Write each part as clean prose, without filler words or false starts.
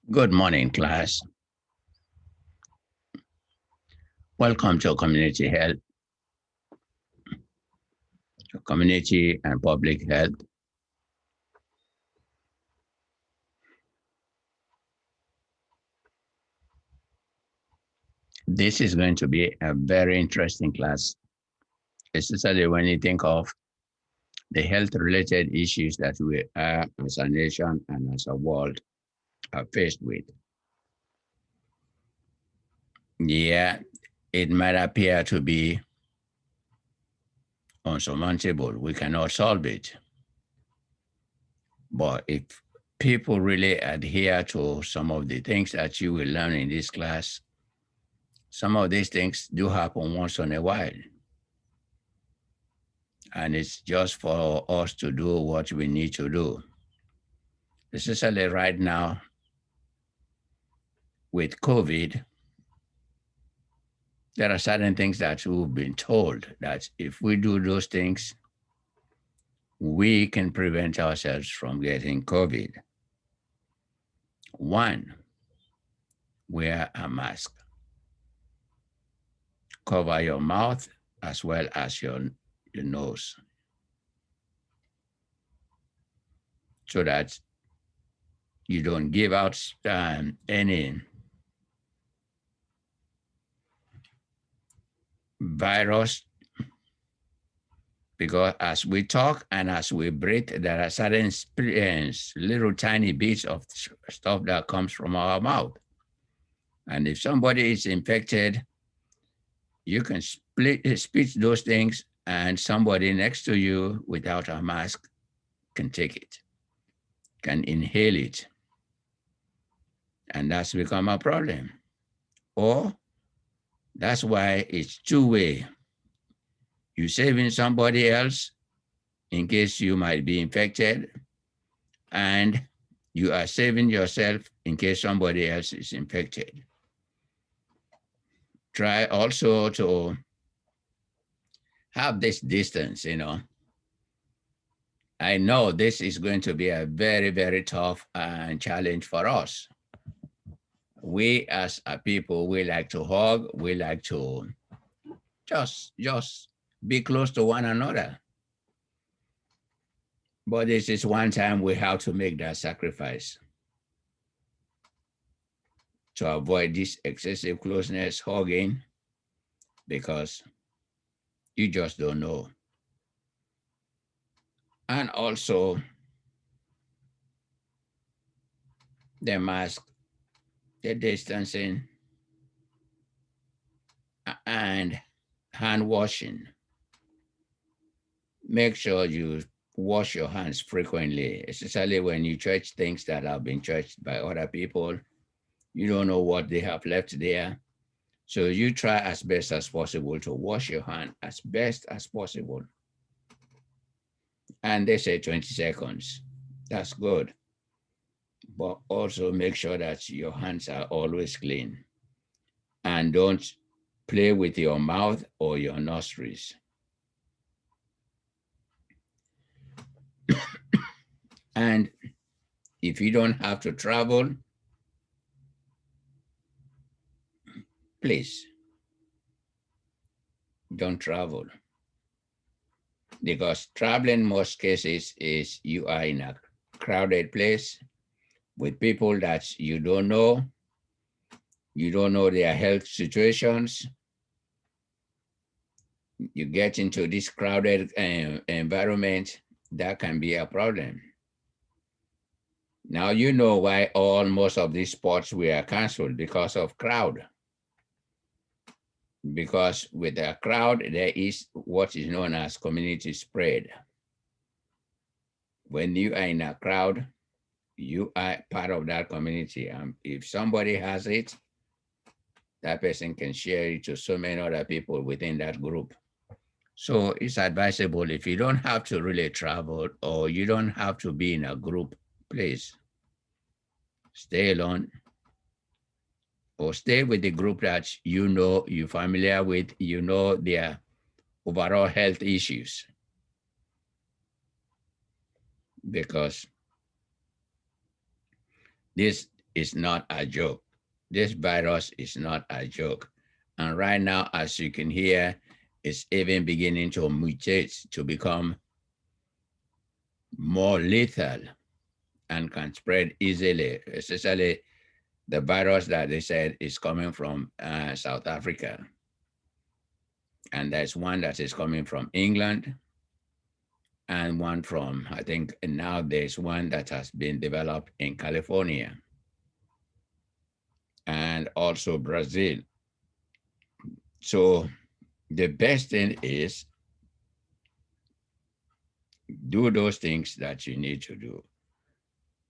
Good morning, class. Welcome to Community Health, Community and Public Health. This is going to be a very interesting class, especially when you think of the health-related issues that we are as a nation and as a world are faced with. Yeah, it might appear to be unsurmountable. We cannot solve it. But if people really adhere to some of the things that you will learn in this class, some of these things do happen once in a while. And it's just for us to do what we need to do. Especially right now with COVID, there are certain things that we've been told that if we do those things, we can prevent ourselves from getting COVID. One, wear a mask. Cover your mouth as well as your nose so that you don't give out any virus, because as we talk and as we breathe, there are certain little tiny bits of stuff that comes from our mouth. And if somebody is infected, you can spit those things, and somebody next to you without a mask can take it, can inhale it. And that's become a problem. Or that's why it's two-way. You're saving somebody else in case you might be infected, and you are saving yourself in case somebody else is infected. Try also to have this distance. I know this is going to be a very, very tough challenge for us. We as a people, we like to hug, we like to just be close to one another. But this is one time we have to make that sacrifice to avoid this excessive closeness, hugging, because you just don't know. And also the mask, the distancing, and hand washing. Make sure you wash your hands frequently, especially when you touch things that have been touched by other people. You don't know what they have left there. So you try as best as possible to wash your hand as best as possible. And they say 20 seconds. That's good. But also make sure that your hands are always clean. And don't play with your mouth or your nostrils. And if you don't have to travel, please don't travel. Because traveling in most cases is you are in a crowded place with people that you don't know their health situations. You get into this crowded environment, that can be a problem. Now you know why most of these sports were canceled, because of crowd. Because with a crowd, there is what is known as community spread. When you are in a crowd, you are part of that community. If somebody has it, that person can share it to so many other people within that group. So it's advisable, if you don't have to really travel or you don't have to be in a group, please stay alone or stay with the group that you're familiar with, their overall health issues. Because this is not a joke. This virus is not a joke. And right now, as you can hear, it's even beginning to mutate to become more lethal and can spread easily, especially the virus that they said is coming from South Africa. And there's one that is coming from England and one from, I think now there's one that has been developed in California and also Brazil. So the best thing is do those things that you need to do.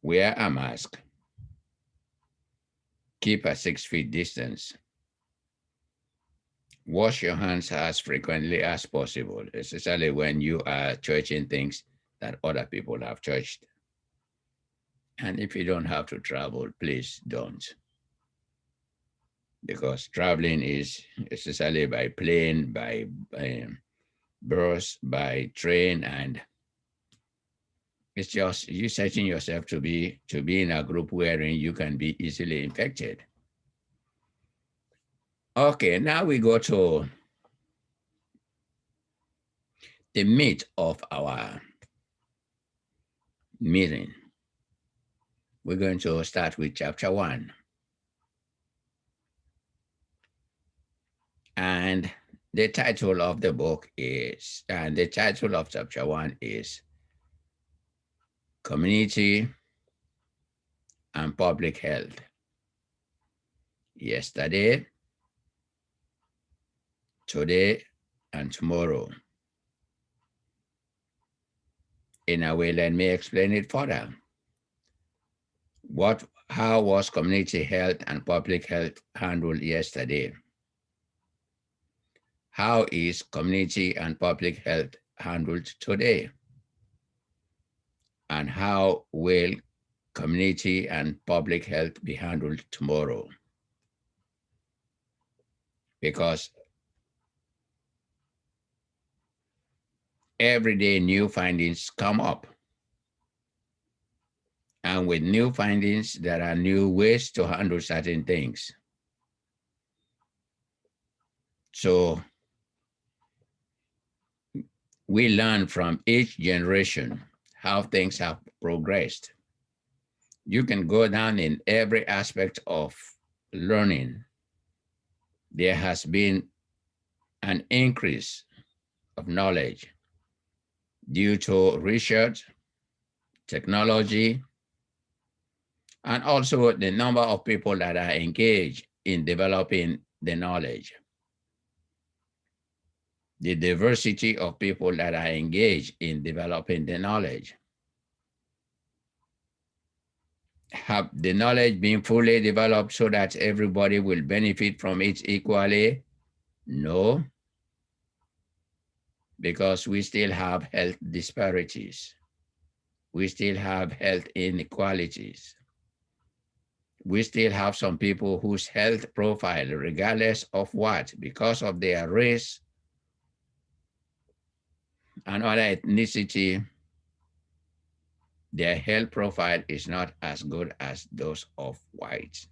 Wear a mask, keep a 6 feet distance, wash your hands as frequently as possible, especially when you are touching things that other people have touched. And if you don't have to travel, please don't. Because traveling is especially by plane, by bus, by train, and it's just you setting yourself to be in a group wherein you can be easily infected. Okay, now we go to the meat of our meeting. We're going to start with chapter 1. And the title of the book is, and the title of chapter 1 is Community and Public Health. Yesterday, today, and tomorrow. In a way, let me explain it further. How was community health and public health handled yesterday? How is community and public health handled today? And how will community and public health be handled tomorrow? Because every day new findings come up. And with new findings, there are new ways to handle certain things. So we learn from each generation how things have progressed. You can go down in every aspect of learning. There has been an increase of knowledge due to research, technology, and also the number of people that are engaged in developing the knowledge. The diversity of people that are engaged in developing the knowledge. Have the knowledge been fully developed so that everybody will benefit from it equally? No, because we still have health disparities. We still have health inequalities. We still have some people whose health profile, regardless of what, because of their race and other ethnicity, their health profile is not as good as those of whites.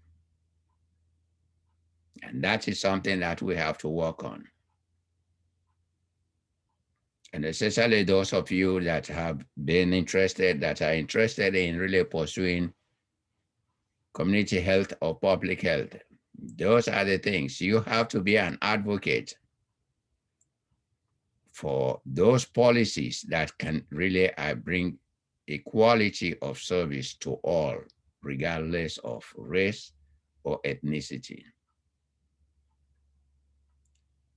And that is something that we have to work on. And especially those of you that have been interested, that are interested in really pursuing community health or public health, those are the things. You have to be an advocate for those policies that can really bring equality of service to all, regardless of race or ethnicity.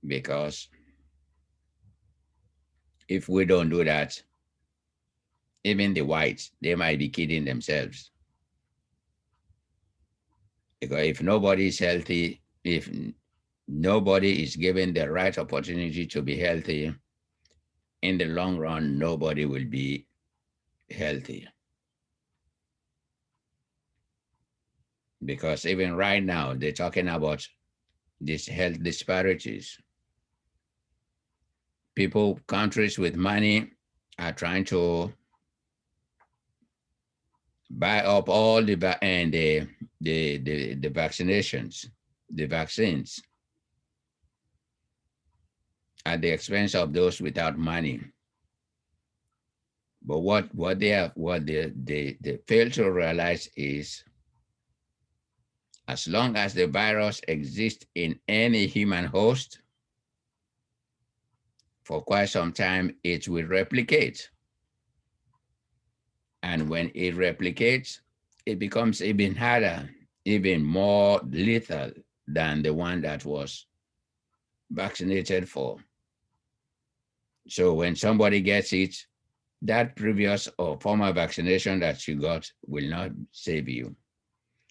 Because if we don't do that, even the whites, they might be kidding themselves. Because if nobody is healthy, if nobody is given the right opportunity to be healthy, in the long run, nobody will be healthy. Because even right now, they're talking about these health disparities. People, countries with money are trying to buy up all the the vaccinations, the vaccines, at the expense of those without money. But what they fail to realize is, as long as the virus exists in any human host, for quite some time, it will replicate. And when it replicates, it becomes even harder, even more lethal than the one that was vaccinated for. So when somebody gets it, that previous or former vaccination that you got will not save you.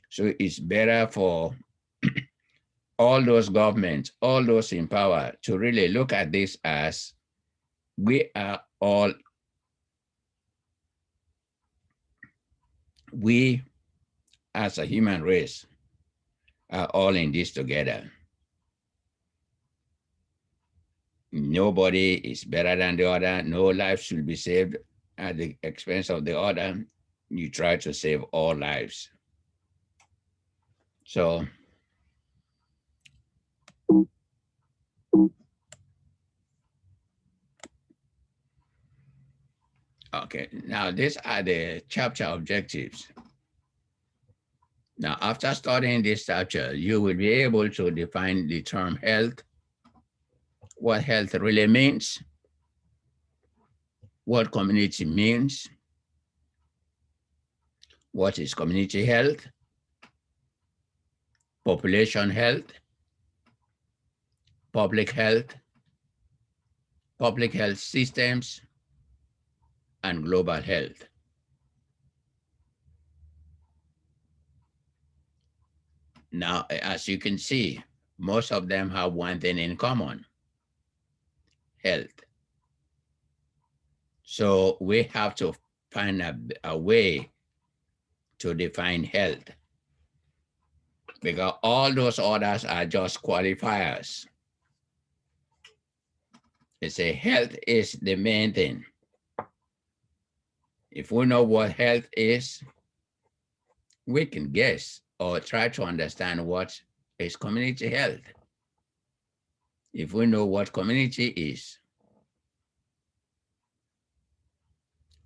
So it's better for all those governments, all those in power, to really look at this as we are all, we as a human race are all in this together. Nobody is better than the other. No life should be saved at the expense of the other. You try to save all lives. So, okay, now these are the chapter objectives. Now, after studying this chapter, you will be able to define the term health, what health really means, what community means, what is community health, population health, public health systems, and global health. Now, as you can see, most of them have one thing in common: health. So we have to find a way to define health, because all those others are just qualifiers. They say health is the main thing. If we know what health is, we can guess or try to understand what is community health. If we know what community is,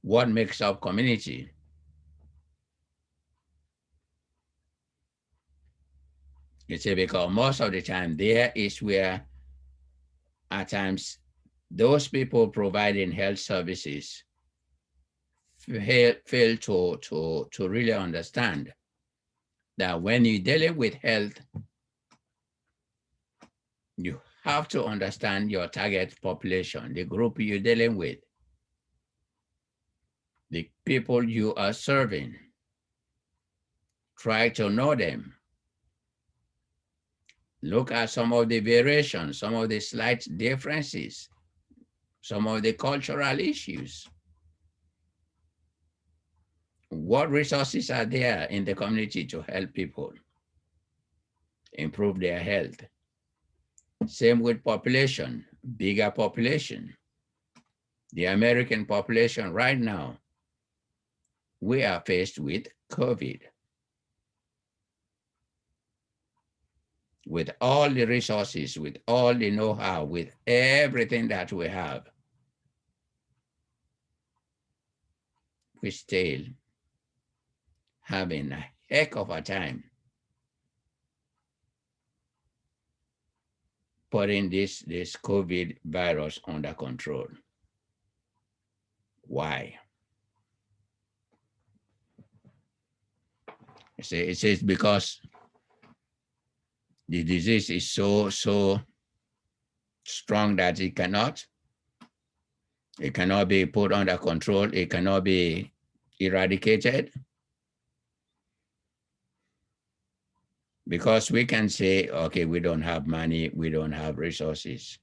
what makes up community? You see, because most of the time there is where at times those people providing health services fail to really understand that when you're dealing with health, you have to understand your target population, the group you're dealing with, the people you are serving. Try to know them. Look at some of the variations, some of the slight differences, some of the cultural issues. What resources are there in the community to help people improve their health? Same with population, bigger population. The American population right now, we are faced with COVID. With all the resources, with all the know-how, with everything that we have, we still having a heck of a time putting this COVID virus under control. Why? It says because the disease is so strong that it cannot be put under control. It cannot be eradicated. Because we can say, okay, we don't have money, we don't have resources.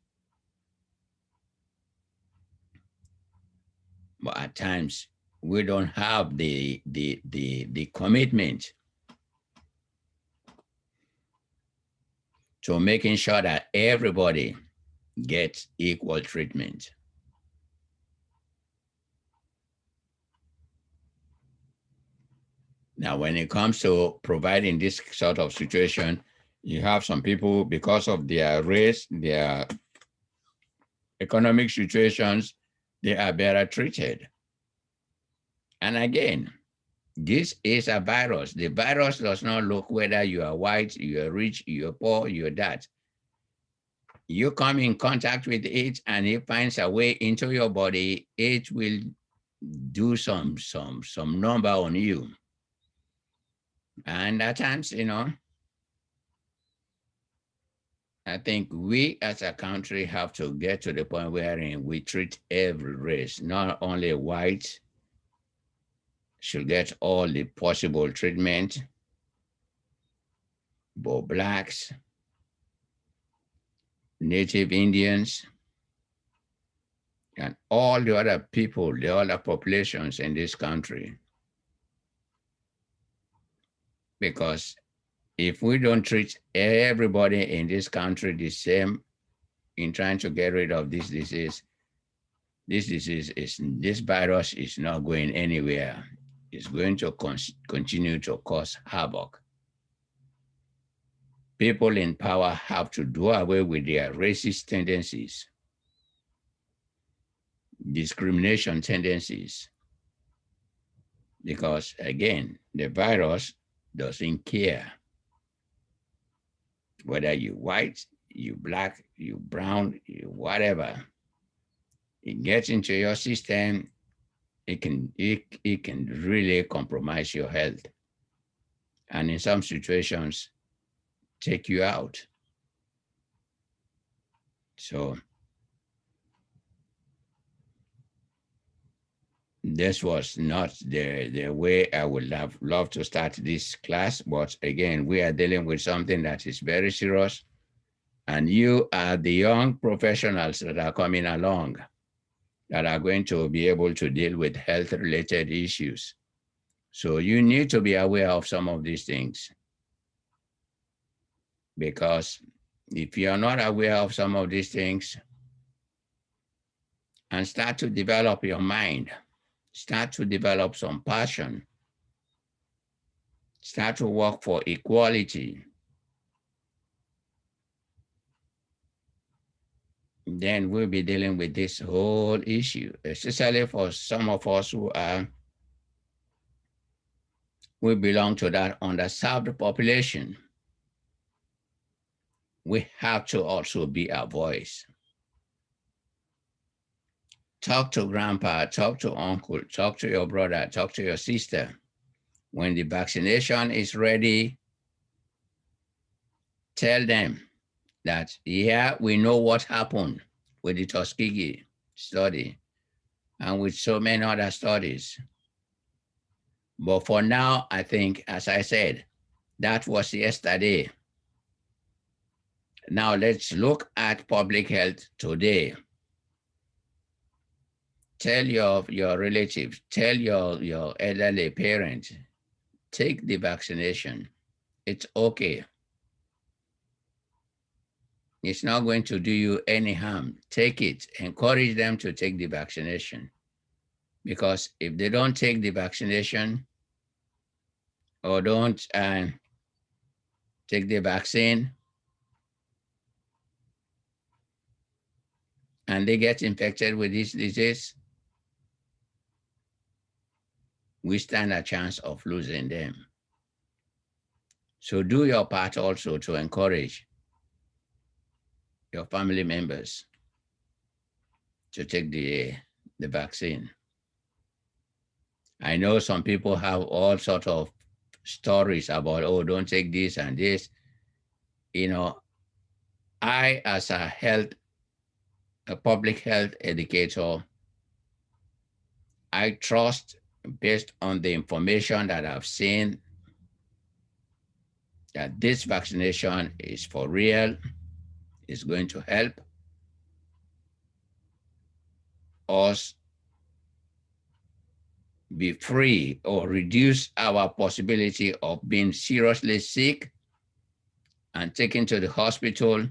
But at times, we don't have the commitment to making sure that everybody gets equal treatment. Now, when it comes to providing this sort of situation, you have some people, because of their race, their economic situations, they are better treated. And again, this is a virus. The virus does not look whether you are white, you are rich, you are poor, you are that. You come in contact with it and it finds a way into your body, it will do some number on you. And at times, I think we as a country have to get to the point wherein we treat every race, not only white should get all the possible treatment, but blacks, native Indians, and all the other people, the other populations in this country. Because if we don't treat everybody in this country the same in trying to get rid of this virus is not going anywhere. It's going to continue to cause havoc. People in power have to do away with their racist tendencies, discrimination tendencies, because again, the virus doesn't care whether you white, you black, you brown, you whatever. It gets into your system, it can really compromise your health, and in some situations take you out. So this was not the way I would have loved to start this class, but again, we are dealing with something that is very serious, and you are the young professionals that are coming along that are going to be able to deal with health related issues. So you need to be aware of some of these things, because if you are not aware of some of these things and start to develop your mind, start to develop some passion, start to work for equality, then we'll be dealing with this whole issue, especially for some of us we belong to that underserved population. We have to also be a voice. Talk to grandpa, talk to uncle, talk to your brother, talk to your sister. When the vaccination is ready, tell them that, yeah, we know what happened with the Tuskegee study and with so many other studies. But for now, I think, as I said, that was yesterday. Now let's look at public health today. Tell your relatives, tell your elderly parents, take the vaccination. It's okay. It's not going to do you any harm. Take it. Encourage them to take the vaccination. Because if they don't take the vaccination or don't take the vaccine and they get infected with this disease, we stand a chance of losing them. So do your part also to encourage your family members to take the vaccine. I know some people have all sorts of stories about, oh, don't take this and this. I, as a public health educator, I trust, based on the information that I've seen, that this vaccination is for real, is going to help us be free or reduce our possibility of being seriously sick and taken to the hospital.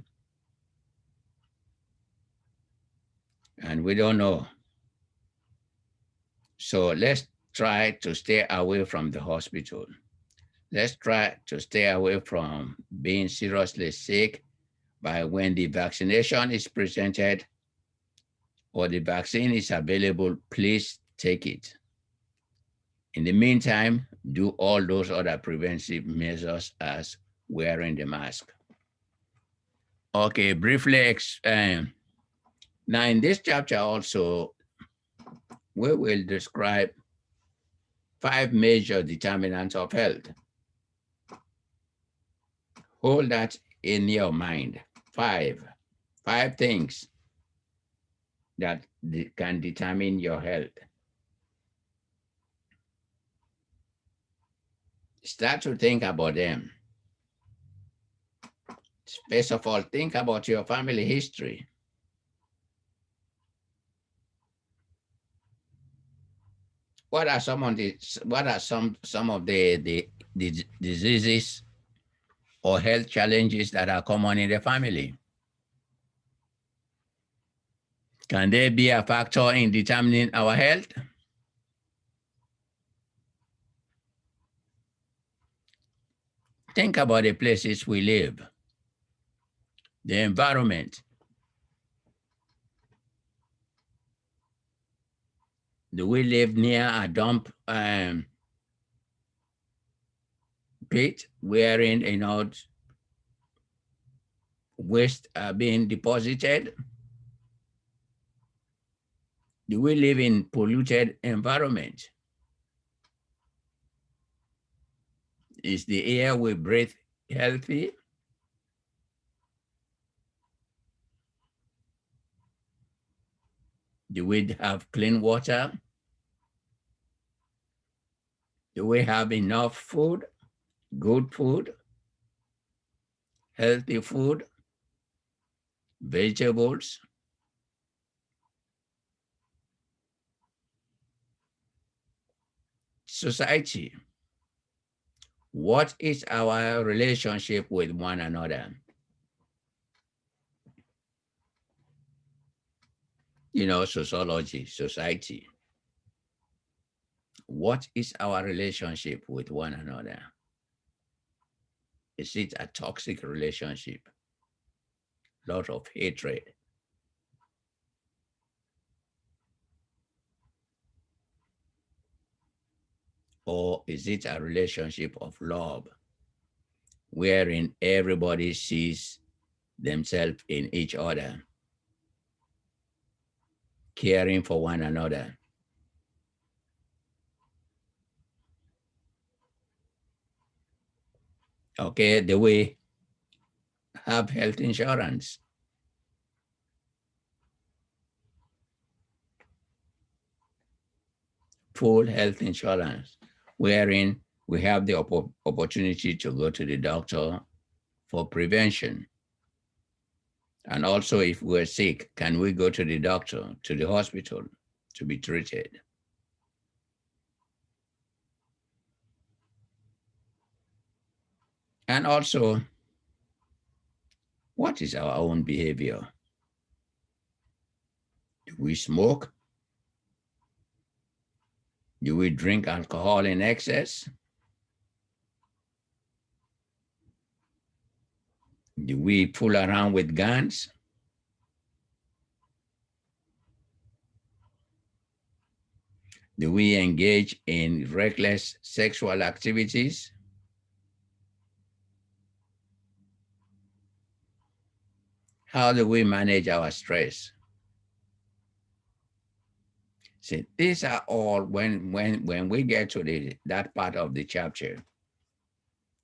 And we don't know. So let's try to stay away from the hospital. Let's try to stay away from being seriously sick by when the vaccination is presented or the vaccine is available, please take it. In the meantime, do all those other preventive measures as wearing the mask. Okay, briefly, now in this chapter also, we will describe 5 major determinants of health. Hold that in your mind. Five things that can determine your health. Start to think about them. First of all, think about your family history. What are some of the diseases or health challenges that are common in the family? Can they be a factor in determining our health? Think about the places we live, the environment. Do we live near a dump pit wherein waste are being deposited? Do we live in polluted environment? Is the air we breathe healthy? Do we have clean water? Do we have enough food, good food, healthy food, vegetables? Society. What is our relationship with one another? Sociology, society. What is our relationship with one another? Is it a toxic relationship? Lot of hatred. Or is it a relationship of love, wherein everybody sees themselves in each other, caring for one another? Okay, do we have health insurance? Full health insurance, wherein we have the opportunity to go to the doctor for prevention. And also, if we're sick, can we go to the doctor, to the hospital to be treated? And also, what is our own behavior? Do we smoke? Do we drink alcohol in excess? Do we fool around with guns? Do we engage in reckless sexual activities? How do we manage our stress? See, these are all, when we get to that part of the chapter,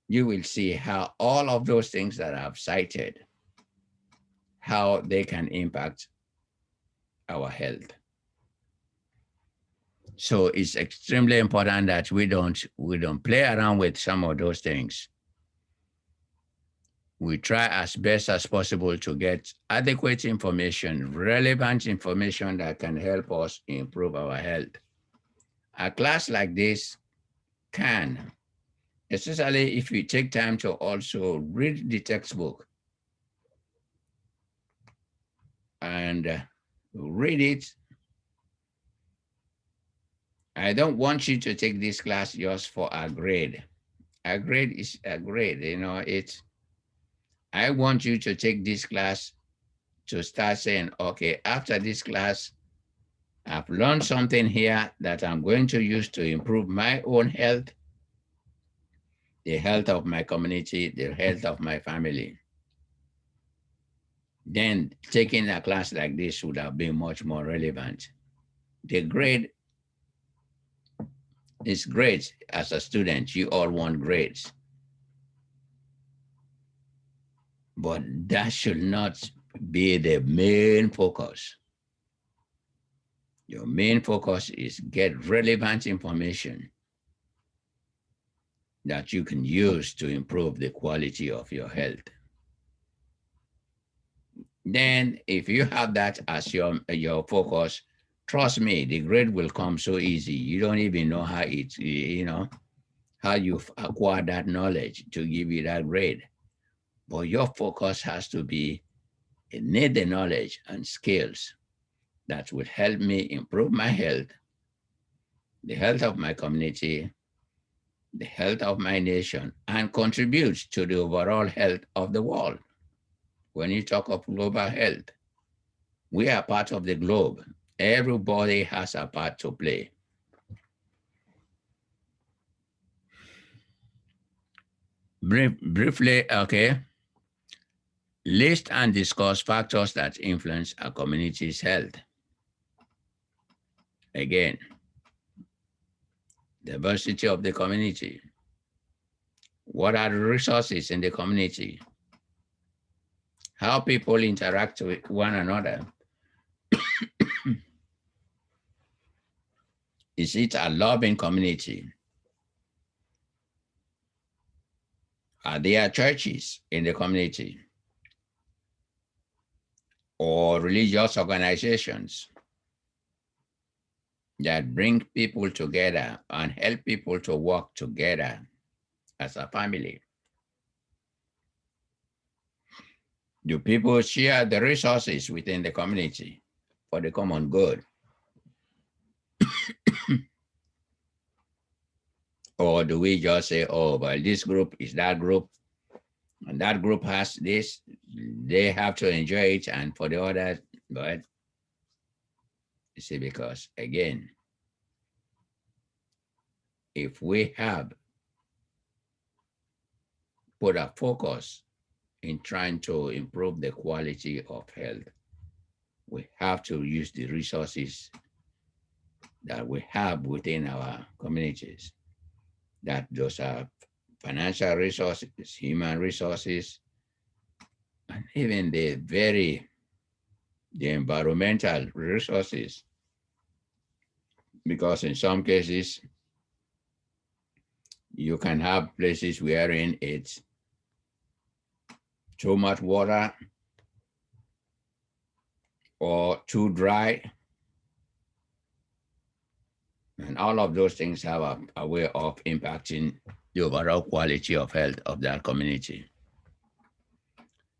you will see how all of those things that I've cited, how they can impact our health. So it's extremely important that we don't play around with some of those things. We try as best as possible to get adequate information, relevant information that can help us improve our health. A class like this can, especially if you take time to also read the textbook and read it I don't want you to take this class just for a grade. A grade is a grade, I want you to take this class to start saying, okay, after this class, I've learned something here that I'm going to use to improve my own health, the health of my community, the health of my family. Then taking a class like this would have been much more relevant. The grade is great as a student. You all want grades. But that should not be the main focus. Your main focus is get relevant information that you can use to improve the quality of your health. Then if you have that as your focus, trust me, the grade will come so easy. You don't even know how how you acquire that knowledge to give you that grade. But your focus has to be need the knowledge and skills that will help me improve my health, the health of my community, the health of my nation, and contribute to the overall health of the world. When you talk of global health, we are part of the globe. Everybody has a part to play. Briefly, okay, list and discuss factors that influence a community's health. Again, diversity of the community. What are the resources in the community? How people interact with one another. Is it a loving community? Are there churches in the community or religious organizations that bring people together and help people to work together as a family? Do people share the resources within the community for the common good? Or do we just say, oh, well, this group is that group, and that group has this, they have to enjoy it, and for the others, but you see, because again, if we have put a focus in trying to improve the quality of health, we have to use the resources that we have within our communities. That those are financial resources, human resources, and even the environmental resources. Because in some cases, you can have places wherein it's too much water or too dry. And all of those things have a way of impacting the overall quality of health of that community.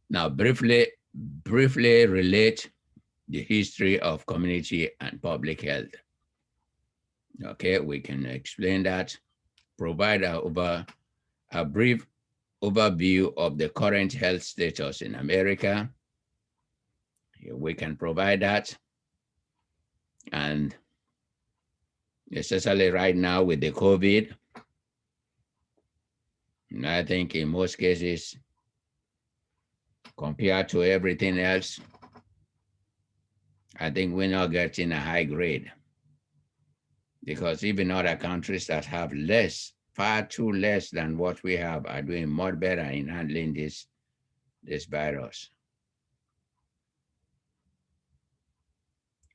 Now, briefly relate the history of community and public health. Okay, we can explain that, provide a brief overview of the current health status in America. We can provide that. And especially right now with the COVID, I think in most cases, compared to everything else, I think we're not getting a high grade, because even other countries that have less, far too less than what we have, are doing much better in handling this virus.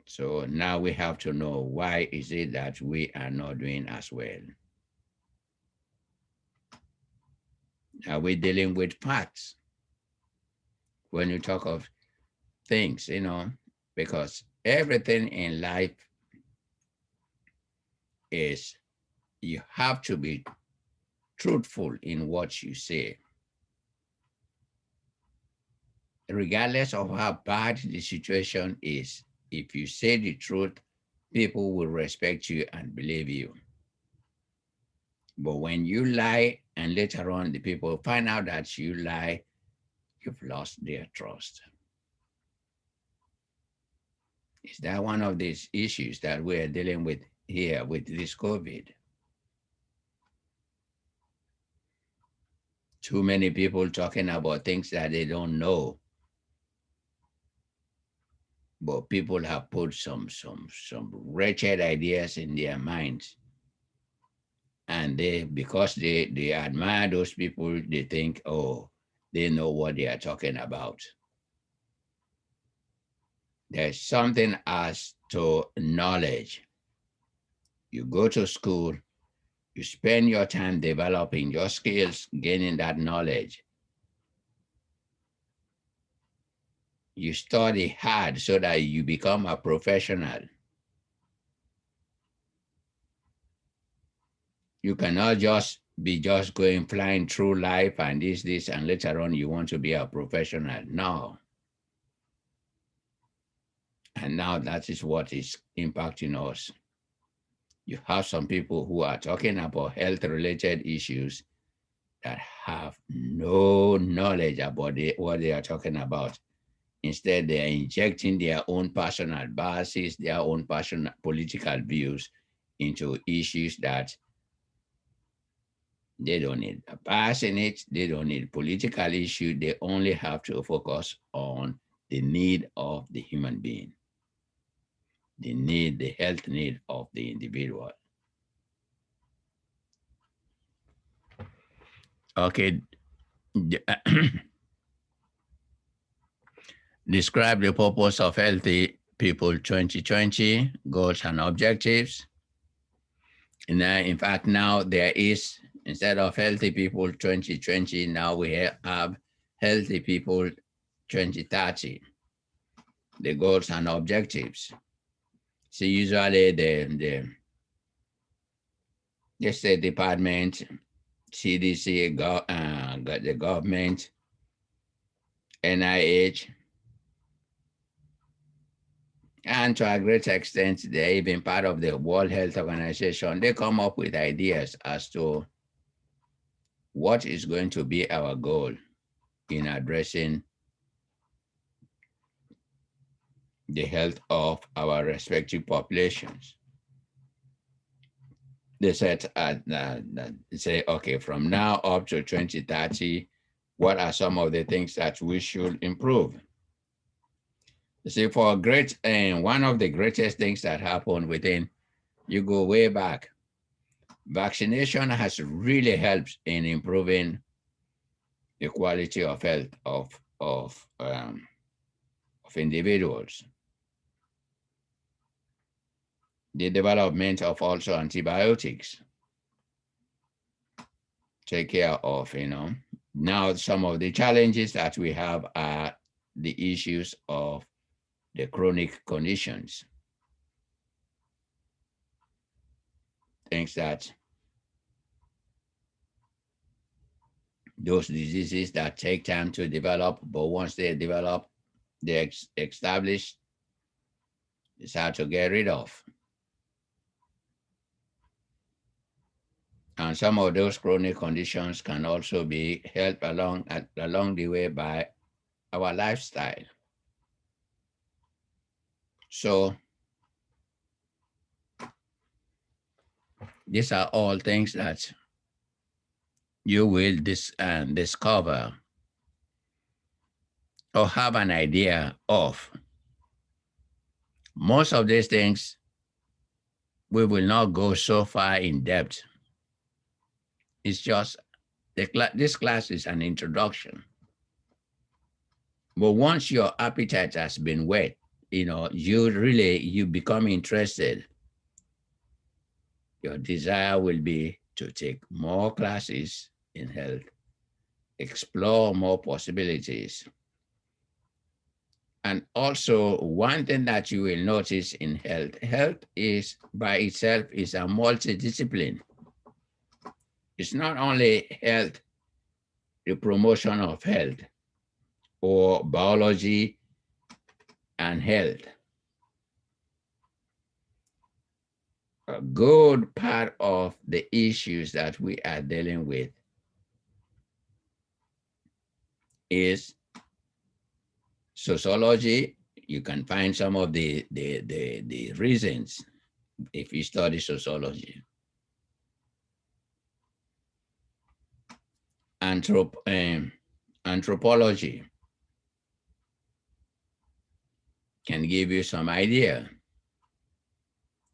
So now we have to know, why is it that we are not doing as well? Are we dealing with facts when you talk of things, because everything in life is, you have to be truthful in what you say. Regardless of how bad the situation is, if you say the truth, people will respect you and believe you. But when you lie and later on the people find out that you lie, you've lost their trust. Is that one of these issues that we're dealing with here with this COVID? Too many people talking about things that they don't know, but people have put some wretched ideas in their minds, and they because they admire those people, they think, oh, they know what they are talking about. There's something as to knowledge. You go to school, you spend your time developing your skills, gaining that knowledge. You study hard so that you become a professional. You cannot just be just going flying through life and this, and later on you want to be a professional. No. And now that is what is impacting us. You have some people who are talking about health related issues that have no knowledge about what they are talking about. Instead, they are injecting their own personal biases, their own personal political views into issues that they don't need a bias in it. They don't need political issue. They only have to focus on the need of the human being, the health need of the individual. Okay. Describe the purpose of Healthy People 2020 goals and objectives. And in fact, now there is, instead of Healthy People 2020, now we have Healthy People 2030, the goals and objectives. So usually the State Department, CDC, the government, NIH, and to a great extent, they're even part of the World Health Organization. They come up with ideas as to what is going to be our goal in addressing the health of our respective populations. They said, say, okay, from now up to 2030, what are some of the things that we should improve? You see, for one of the greatest things that happened within, you go way back, vaccination has really helped in improving the quality of health of individuals. The development of also antibiotics take care of, Now some of the challenges that we have are the issues of the chronic conditions, things that those diseases that take time to develop, but once they develop, they establish, it's hard to get rid of. And some of those chronic conditions can also be helped along the way by our lifestyle. So these are all things that you will discover or have an idea of. Most of these things, we will not go so far in depth. It's just this class is an introduction. But once your appetite has been whet, you become interested. Your desire will be to take more classes in health, explore more possibilities. And also, one thing that you will notice in health is by itself is a multidiscipline. It's not only health, the promotion of health, or biology and health. a good part of the issues that we are dealing with is sociology. You can find some of the reasons if you study sociology. Anthropology can give you some idea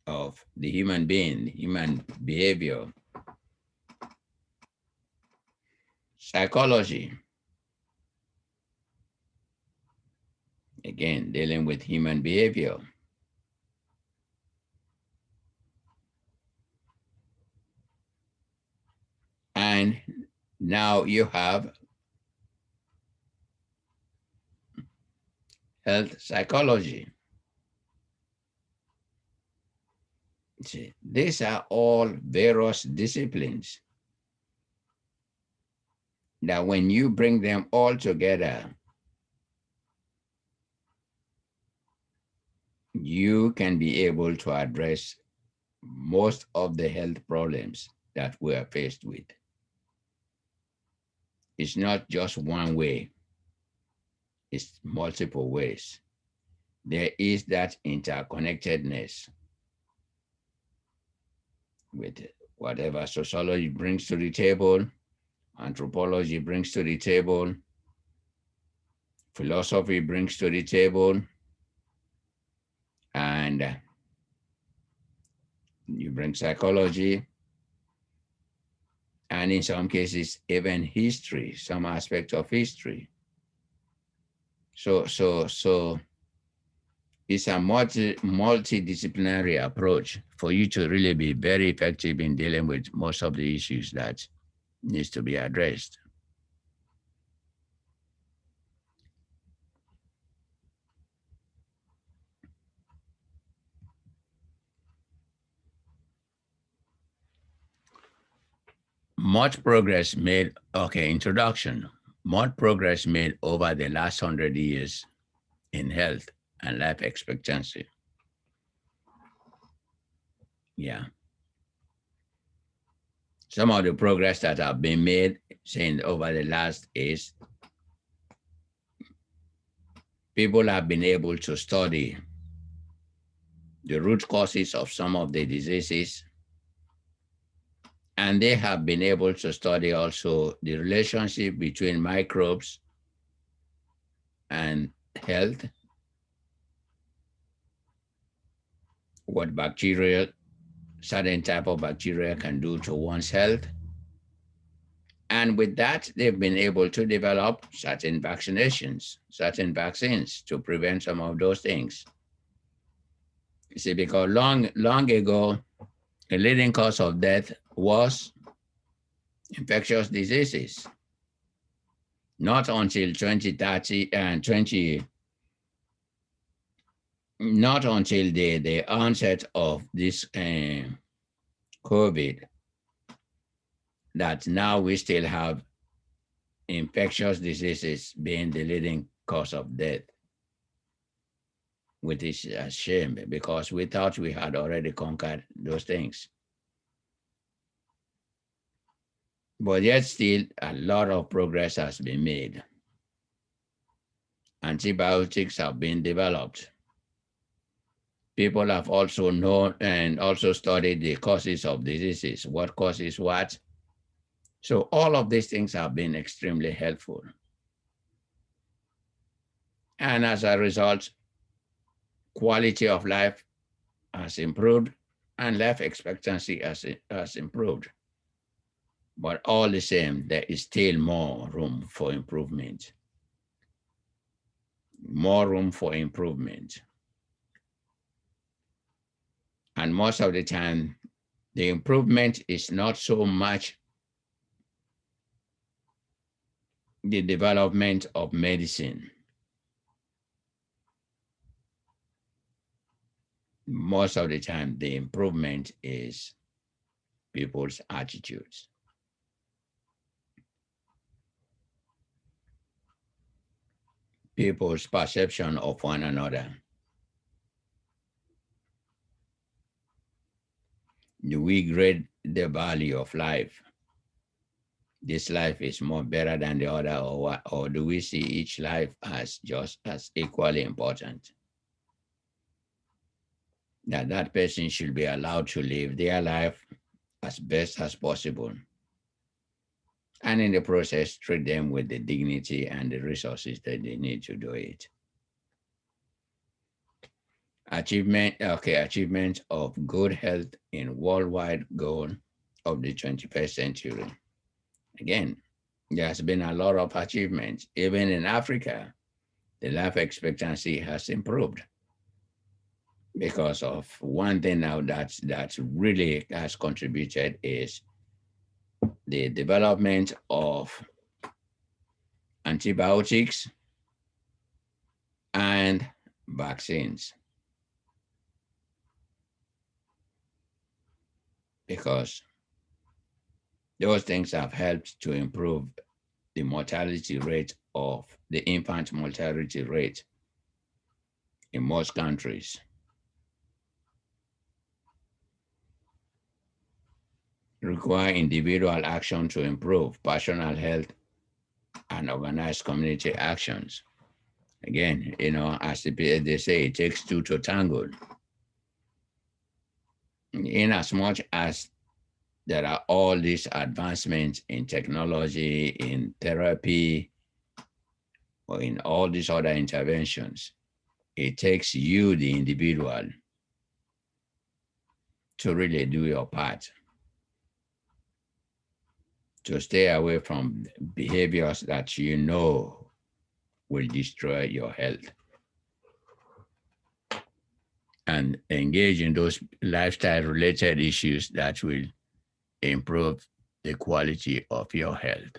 of the human being, human behavior. Psychology, again, dealing with human behavior. And now you have health psychology. See, these are all various disciplines that when you bring them all together, you can be able to address most of the health problems that we are faced with. It's not just one way, it's multiple ways. There is that interconnectedness with whatever sociology brings to the table, anthropology brings to the table, philosophy brings to the table, and you bring psychology, and in some cases, even history, some aspect of history. So it's a multidisciplinary approach for you to really be very effective in dealing with most of the issues that needs to be addressed. Much progress made, okay, introduction. Much progress made over the last 100 years in health and life expectancy. Yeah. Some of the progress that have been made saying over the last is people have been able to study the root causes of some of the diseases, and they have been able to study also the relationship between microbes and health, what bacteria, certain type of bacteria can do to one's health. And with that, they've been able to develop certain vaccinations, certain vaccines to prevent some of those things. You see, because long ago, the leading cause of death was infectious diseases. Not until 2030 and 20, not until the onset of this COVID, that now we still have infectious diseases being the leading cause of death, which is a shame because we thought we had already conquered those things. But yet still a lot of progress has been made. Antibiotics have been developed. People have also known and also studied the causes of diseases, what causes what. So all of these things have been extremely helpful. And as a result, quality of life has improved and life expectancy has improved. But all the same, there is still more room for improvement. More room for improvement. And most of the time, the improvement is not so much the development of medicine. Most of the time, the improvement is people's attitudes. People's perception of one another. Do we grade the value of life? This life is more better than the other, or what? Or do we see each life as just as equally important? That that person should be allowed to live their life as best as possible, and in the process treat them with the dignity and the resources that they need to do it. Achievement of good health in worldwide goal of the 21st century. Again, there has been a lot of achievements. Even in Africa, the life expectancy has improved because of one thing now that really has contributed is the development of antibiotics and vaccines, because those things have helped to improve the mortality rate of the infant mortality rate in most countries. Require individual action to improve personal health and organized community actions. Again, as they say, it takes two to tango. In as much as there are all these advancements in technology, in therapy, or in all these other interventions, it takes you, the individual, to really do your part to stay away from behaviors that you know will destroy your health, and engage in those lifestyle related issues that will improve the quality of your health.